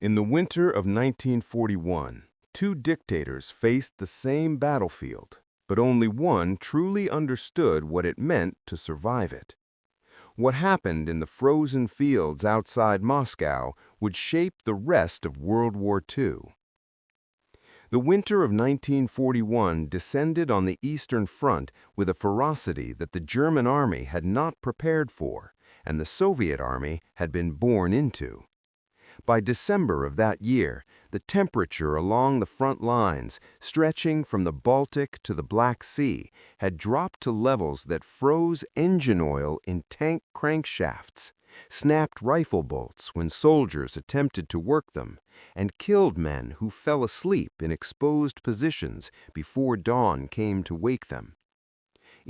In the winter of 1941, two dictators faced the same battlefield, but only one truly understood what it meant to survive it. What happened in the frozen fields outside Moscow would shape the rest of World War II. The winter of 1941 descended on the Eastern Front with a ferocity that the German army had not prepared for, and the Soviet army had been born into. By December of that year, the temperature along the front lines, stretching from the Baltic to the Black Sea, had dropped to levels that froze engine oil in tank crankshafts, snapped rifle bolts when soldiers attempted to work them, and killed men who fell asleep in exposed positions before dawn came to wake them.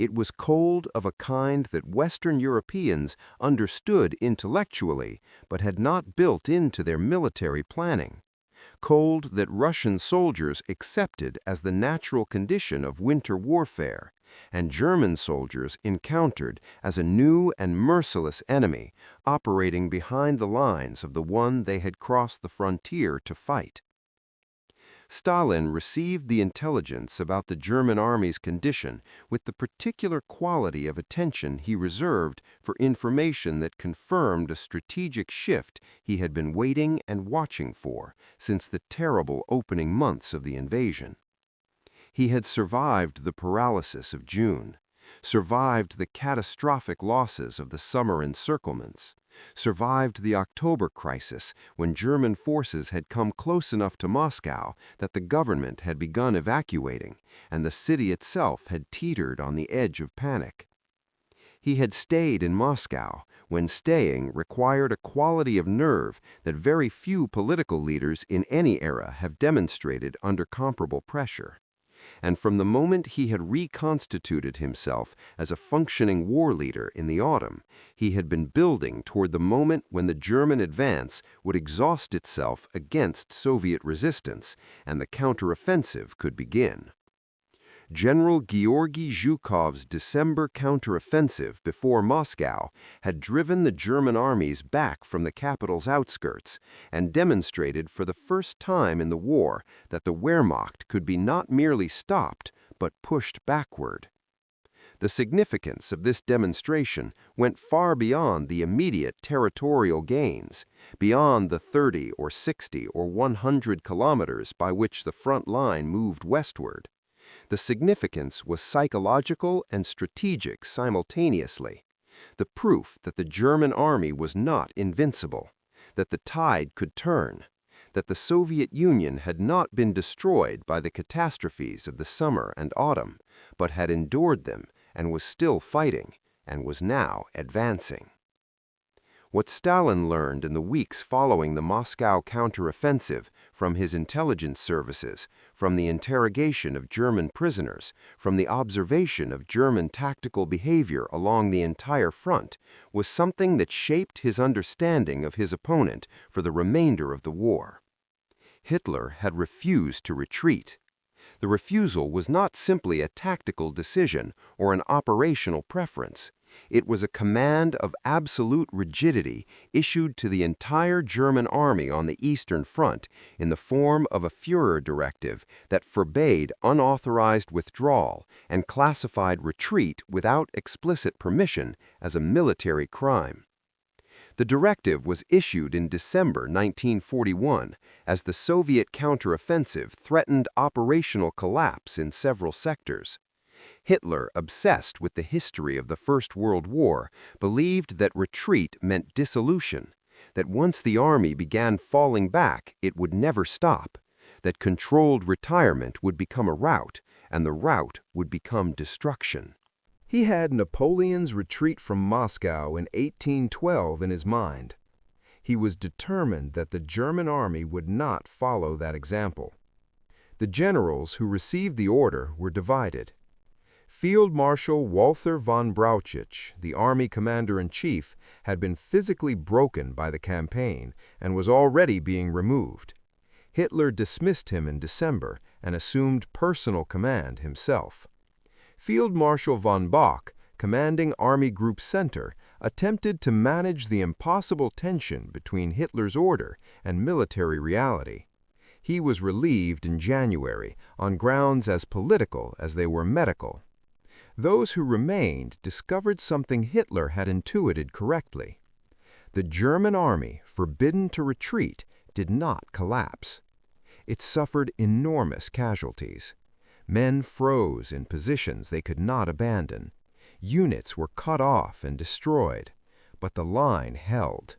It was cold of a kind that Western Europeans understood intellectually, but had not built into their military planning. Cold that Russian soldiers accepted as the natural condition of winter warfare, and German soldiers encountered as a new and merciless enemy operating behind the lines of the one they had crossed the frontier to fight. Stalin received the intelligence about the German army's condition with the particular quality of attention he reserved for information that confirmed a strategic shift he had been waiting and watching for since the terrible opening months of the invasion. He had survived the paralysis of June, survived the catastrophic losses of the summer encirclements, survived the October crisis when German forces had come close enough to Moscow that the government had begun evacuating, and the city itself had teetered on the edge of panic. He had stayed in Moscow when staying required a quality of nerve that very few political leaders in any era have demonstrated under comparable pressure. And from the moment he had reconstituted himself as a functioning war leader in the autumn, he had been building toward the moment when the German advance would exhaust itself against Soviet resistance and the counteroffensive could begin. General Georgy Zhukov's December counteroffensive before Moscow had driven the German armies back from the capital's outskirts and demonstrated for the first time in the war that the Wehrmacht could be not merely stopped, but pushed backward. The significance of this demonstration went far beyond the immediate territorial gains, beyond the 30 or 60 or 100 kilometers by which the front line moved westward. The significance was psychological and strategic simultaneously. The proof that the German army was not invincible, that the tide could turn, that the Soviet Union had not been destroyed by the catastrophes of the summer and autumn, but had endured them and was still fighting and was now advancing. What Stalin learned in the weeks following the Moscow counteroffensive from his intelligence services, from the interrogation of German prisoners, from the observation of German tactical behavior along the entire front, was something that shaped his understanding of his opponent for the remainder of the war. Hitler had refused to retreat. The refusal was not simply a tactical decision or an operational preference. It was a command of absolute rigidity issued to the entire German army on the Eastern Front in the form of a Führer directive that forbade unauthorized withdrawal and classified retreat without explicit permission as a military crime. The directive was issued in December 1941 as the Soviet counteroffensive threatened operational collapse in several sectors. Hitler, obsessed with the history of the First World War, believed that retreat meant dissolution, that once the army began falling back, it would never stop, that controlled retirement would become a rout, and the rout would become destruction. He had Napoleon's retreat from Moscow in 1812 in his mind. He was determined that the German army would not follow that example. The generals who received the order were divided. Field Marshal Walther von Brauchitsch, the army commander-in-chief, had been physically broken by the campaign and was already being removed. Hitler dismissed him in December and assumed personal command himself. Field Marshal von Bock, commanding Army Group Center, attempted to manage the impossible tension between Hitler's order and military reality. He was relieved in January on grounds as political as they were medical. Those who remained discovered something Hitler had intuited correctly. The German army, forbidden to retreat, did not collapse. It suffered enormous casualties. Men froze in positions they could not abandon. Units were cut off and destroyed, but the line held.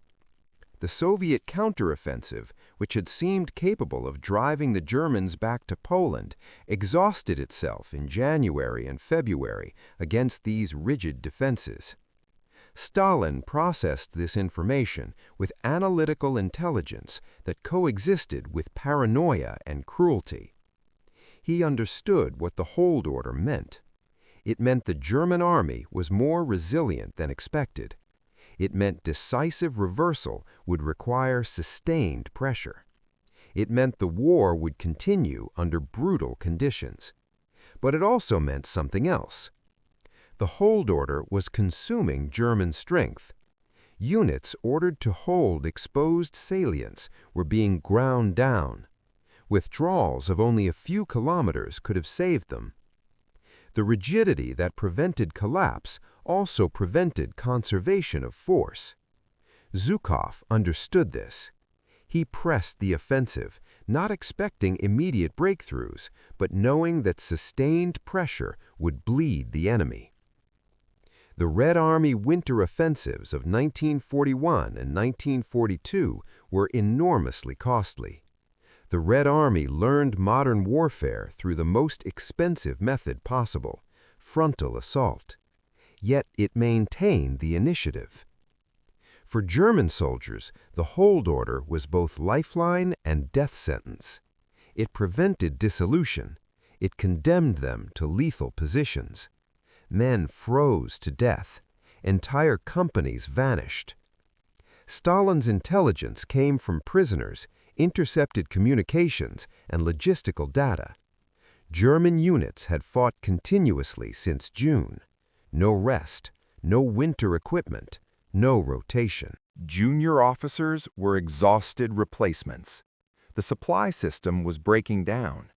The Soviet counteroffensive, which had seemed capable of driving the Germans back to Poland, exhausted itself in January and February against these rigid defenses. Stalin processed this information with analytical intelligence that coexisted with paranoia and cruelty. He understood what the hold order meant. It meant the German army was more resilient than expected. It meant decisive reversal would require sustained pressure. It meant the war would continue under brutal conditions. But it also meant something else. The hold order was consuming German strength. Units ordered to hold exposed salients were being ground down. Withdrawals of only a few kilometers could have saved them. The rigidity that prevented collapse also prevented conservation of force. Zhukov understood this. He pressed the offensive, not expecting immediate breakthroughs, but knowing that sustained pressure would bleed the enemy. The Red Army winter offensives of 1941 and 1942 were enormously costly. The Red Army learned modern warfare through the most expensive method possible, frontal assault. Yet it maintained the initiative. For German soldiers, the hold order was both lifeline and death sentence. It prevented dissolution. It condemned them to lethal positions. Men froze to death. Entire companies vanished. Stalin's intelligence came from prisoners, intercepted communications, and logistical data. German units had fought continuously since June. No rest, no winter equipment, no rotation. Junior officers were exhausted replacements. The supply system was breaking down.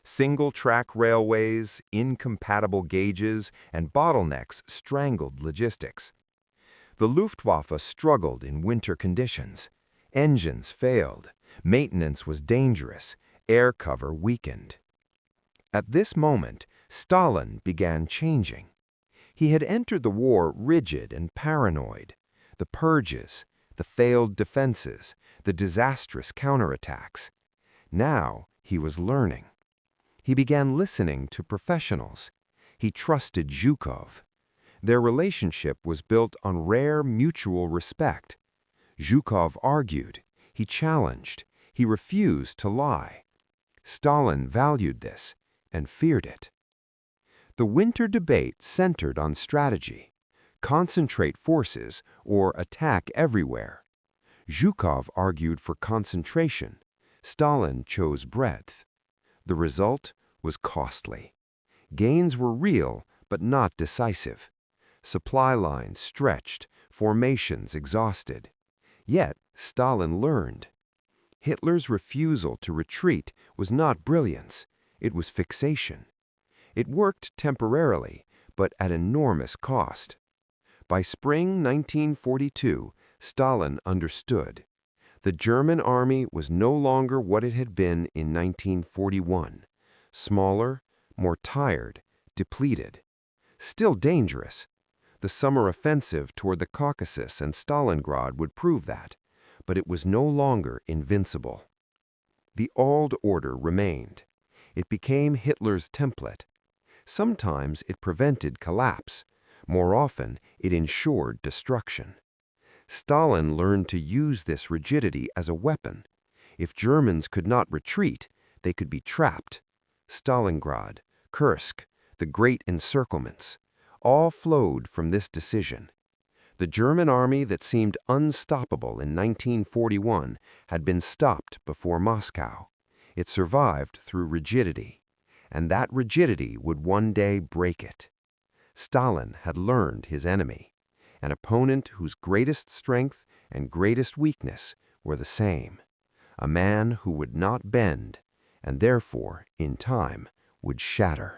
Single-track railways, incompatible gauges, and bottlenecks strangled logistics. The Luftwaffe struggled in winter conditions. Engines failed. Maintenance was dangerous. Air cover weakened. At this moment, Stalin began changing. He had entered the war rigid and paranoid. The purges, the failed defenses, the disastrous counterattacks. Now he was learning. He began listening to professionals. He trusted Zhukov. Their relationship was built on rare mutual respect. Zhukov argued. He challenged. He refused to lie. Stalin valued this and feared it. The winter debate centered on strategy. Concentrate forces or attack everywhere. Zhukov argued for concentration. Stalin chose breadth. The result was costly. Gains were real, but not decisive. Supply lines stretched, formations exhausted. Yet Stalin learned. Hitler's refusal to retreat was not brilliance, it was fixation. It worked temporarily, but at enormous cost. By spring 1942, Stalin understood. The German army was no longer what it had been in 1941. Smaller, more tired, depleted. Still dangerous. The summer offensive toward the Caucasus and Stalingrad would prove that, but it was no longer invincible. The old order remained. It became Hitler's template. Sometimes it prevented collapse. More often, it ensured destruction. Stalin learned to use this rigidity as a weapon. If Germans could not retreat, they could be trapped. Stalingrad, Kursk, the great encirclements, all flowed from this decision. The German army that seemed unstoppable in 1941 had been stopped before Moscow. It survived through rigidity, and that rigidity would one day break it. Stalin had learned his enemy, an opponent whose greatest strength and greatest weakness were the same, a man who would not bend and therefore, in time, would shatter.